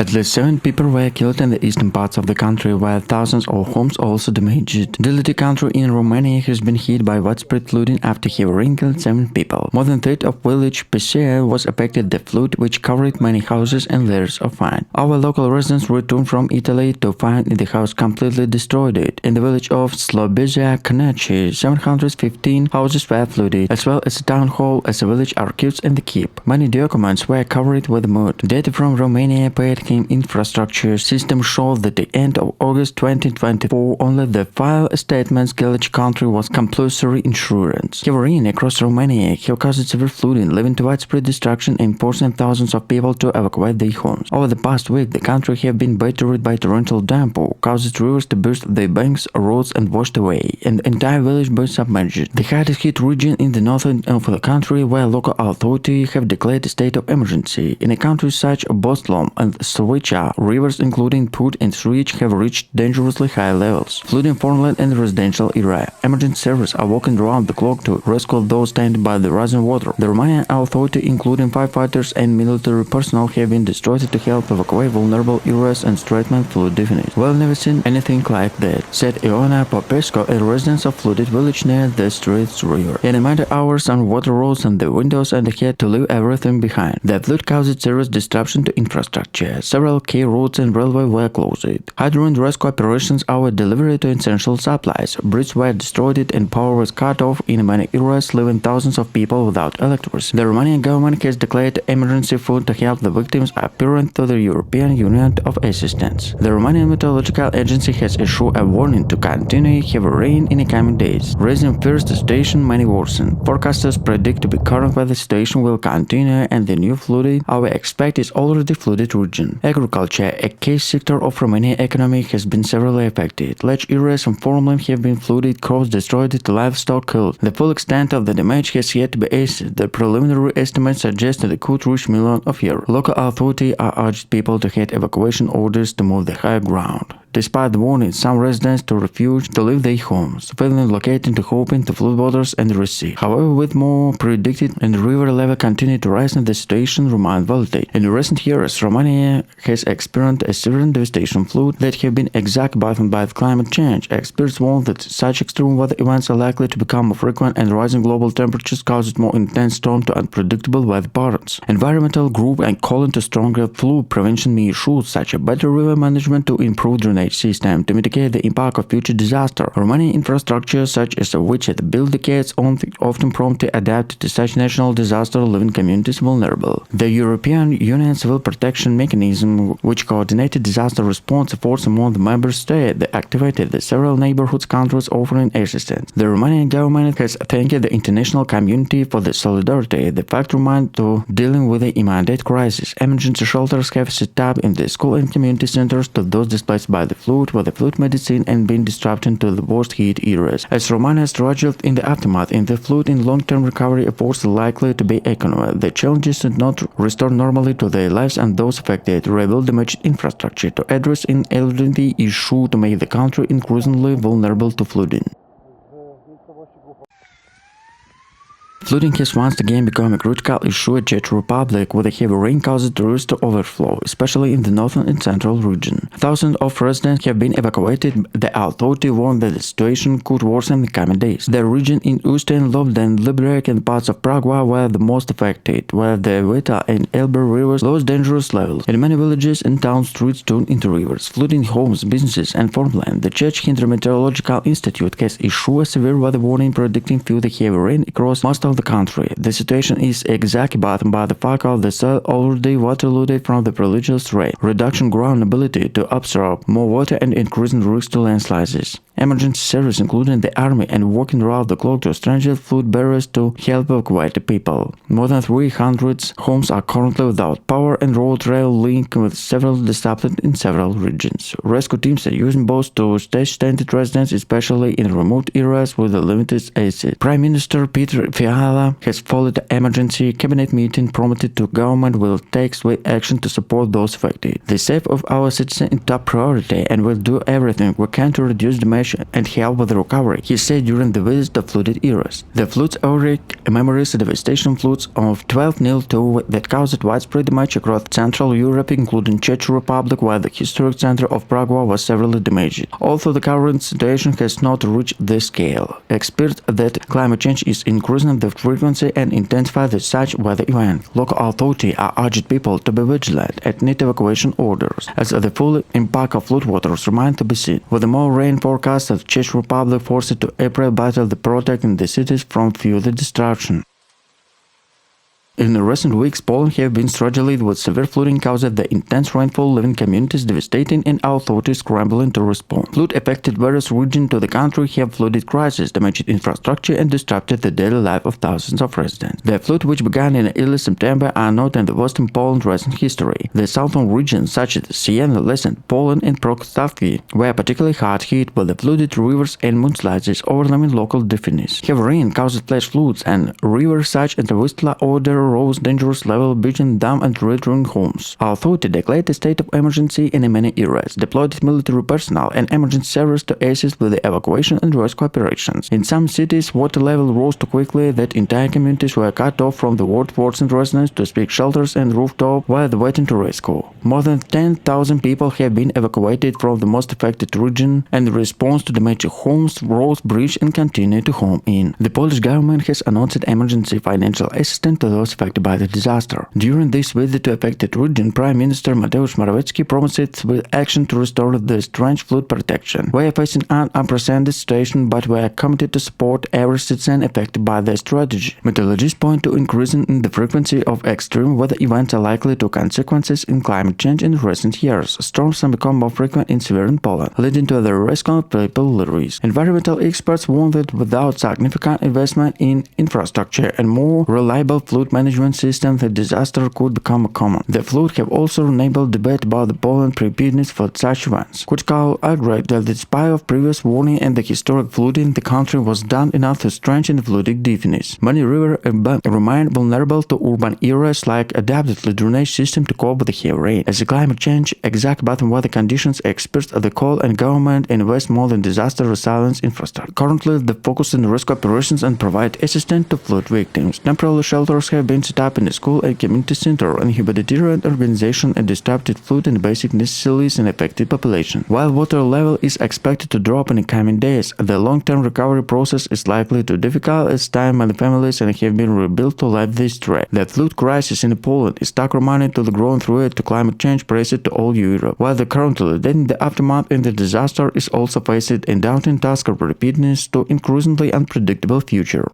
At least 7 people were killed in the eastern parts of the country, while thousands of homes also damaged. The little country in Romania has been hit by widespread flooding after heavy rain killed 7 people. More than a third of village Pesea was affected. The flood, which covered many houses and layers of mud. Our local residents returned from Italy to find the house completely destroyed. In the village of Slobozia Kanachi, 715 houses were flooded, as well as a town hall, as a village archives and the keep. Many documents were covered with mud. Data from Romania Petrochemical Infrastructure System showed that at the end of August 2024, only the 5 statements Galician country was compulsory insurance. Heavy rain across Romania have caused severe flooding, leading to widespread destruction and forcing thousands of people to evacuate their homes. Over the past week, the country have been battered by torrential downpour, caused rivers to burst their banks, roads, and washed away, and the entire village was submerged. The hardest hit region in the northern of the country, where local authorities have declared a state of emergency. In a country such as Boslom and Slovica, rivers including Put and Sric have reached dangerously high levels, flooding farmland and residential area. Emergency services are working around the clock to rescue those standing by the rising water. The Romanian authority, including firefighters and military personnel, have been destroyed to help evacuate vulnerable areas and strengthen flood defense. "We've never seen anything like that," said Iona Popescu, a resident of flooded village near the Straits River. In a matter of hours, on water rose on the windows and had to leave everything behind. The flood caused serious disruption to infrastructure. Several key roads and railway were closed. Hydro and rescue operations are delivered to essential supplies. Bridges were destroyed and power was cut off in many areas, leaving thousands of people without electricity. The Romanian government has declared emergency food to help the victims, appearing to the European Union of assistance. The Romanian Meteorological Agency has issued a warning to continue heavy rain in the coming days, raising fears the situation may worsen. Forecasters predict the current weather situation will continue and the new flooding our expect is already flooded region. Agriculture, a key sector of Romanian economy, has been severely affected. Large areas of farmland have been flooded, crops destroyed, livestock killed. The full extent of the damage has yet to be assessed. The preliminary estimates suggest that it could reach millions of euros. Local authorities are urged people to get evacuation orders to move to higher ground. Despite the warning, some residents to refuse to leave their homes, failing locating to hoping to floodwaters and recede. However, with more predicted and the river level continued to rise and the situation remained volatile. In recent years, Romania has experienced a severe devastation flood that have been exacerbated by climate change. Experts warn that such extreme weather events are likely to become more frequent and rising global temperatures causes more intense storms to unpredictable weather patterns. Environmental groups are calling to stronger flood prevention measures such as better river management to improve drainage system to mitigate the impact of future disaster. Romanian infrastructure, such as which had built decades often promptly adapt to such national disaster, leaving communities vulnerable. The European Union Civil Protection Mechanism, which coordinated disaster response efforts among the member states, activated the several neighborhood countries offering assistance. The Romanian government has thanked the international community for the solidarity. The fact remains to dealing with the immediate crisis. Emergency shelters have set up in the school and community centers to those displaced by the flood, with the flood medicine and being distributed to the worst hit areas. As Romania struggled in the aftermath in the flood, in long-term recovery efforts are likely to be economic. The challenges to not restore normally to their lives and those affected, rebuild damaged infrastructure to address an elderly issue to make the country increasingly vulnerable to flooding. Flooding has once again become a critical issue at Czech Republic, with a heavy rain caused rivers to overflow, especially in the northern and central region. Thousands of residents have been evacuated. The authority warned that the situation could worsen in the coming days. The region in Usten, Lovden, Liberec and parts of Prague were the most affected, where the Veta and Elbe rivers lost dangerous levels. In many villages and towns, streets turned into rivers, flooding homes, businesses and farmland. The Czech Hydrometeorological Institute has issued a severe weather warning predicting future heavy rain across most of the country. The situation is exacerbated by the fact of the soil already water-loaded from the prodigious rain, reduction ground ability to absorb more water and increasing risk to landslides. Emergency services, including the army, and working around the clock to strengthen flood barriers to help evacuate the people. More than 300 homes are currently without power and road rail link with several disrupted in several regions. Rescue teams are using boats to stage stranded residents, especially in remote areas with limited access. Prime Minister Peter Fiala has followed the emergency cabinet meeting, promised the government will take swift action to support those affected. The safety of our citizens is top priority and will do everything we can to reduce damage situation and help with the recovery, he said during the visit to flooded areas. The floods commemorates the devastation floods of 1202 that caused widespread damage across Central Europe, including Czech Republic, while the historic center of Prague was severely damaged. Although the current situation has not reached this scale, experts that climate change is increasing the frequency and intensify such weather events. Local authorities are urging people to be vigilant and need evacuation orders, as the full impact of floodwaters remains to be seen. With the more rain forecast, the Czech Republic forced to April battle the protecting the cities from further destruction. In recent weeks, Poland has been struggling with severe flooding caused by intense rainfall, leaving communities devastated and authorities scrambling to respond. Flood-affected various regions of the country have flooded crises, damaged infrastructure, and disrupted the daily life of thousands of residents. The flood, which began in early September, are not in the western Poland recent history. The southern regions, such as Siena, Lesant, Poland, and Prokstavi, were particularly hard hit by the flooded rivers and mudslides overwhelming local definitions. Heavy rain caused flash floods, and rivers such as the Vistula Oder rose dangerous level, breaching dam and rendering homes. Authorities declared a state of emergency in many areas, deployed military personnel and emergency services to assist with the evacuation and rescue operations. In some cities, water level rose too quickly that entire communities were cut off from the water, forcing residents to seek shelters and rooftop while waiting to rescue. More than 10,000 people have been evacuated from the most affected region, and in response to damaged homes, roads, bridges, and continue to home in. The Polish government has announced emergency financial assistance to those affected by the disaster. During this visit to affected region, Prime Minister Mateusz Morawiecki promised with action to restore the strange flood protection. We are facing an unprecedented situation, but we are committed to support every citizen affected by the strategy. Meteorologists point to increasing in the frequency of extreme weather events are likely to consequences in climate change in recent years. Storms have become more frequent in severe in Poland, leading to the risk of people risk. Environmental experts warn that without significant investment in infrastructure and more reliable flood management system, the disaster could become common. The flood have also enabled debate about the Poland preparedness for such events. Critical argued that despite of previous warning and the historic flooding, the country was done enough to strengthen the flooding defense. Many rivers remain vulnerable to urban areas, like adapted drainage system to cope with the heavy rain. As the climate change, exact bottom weather conditions, experts at the call and government invest more than disaster resilience infrastructure. Currently, the focus on rescue operations and provide assistance to flood victims. Temporary shelters have been set up in the school and community center, and humanitarian organization and distributed food and basic necessities in affected population. While water level is expected to drop in the coming days, the long-term recovery process is likely to be difficult as time and families and have been rebuilt to live this threat. The flood crisis in Poland is stark reminder to the growing threat to climate change present to all Europe, while the currently then the aftermath in the disaster is also faced a daunting task of preparedness to increasingly unpredictable future.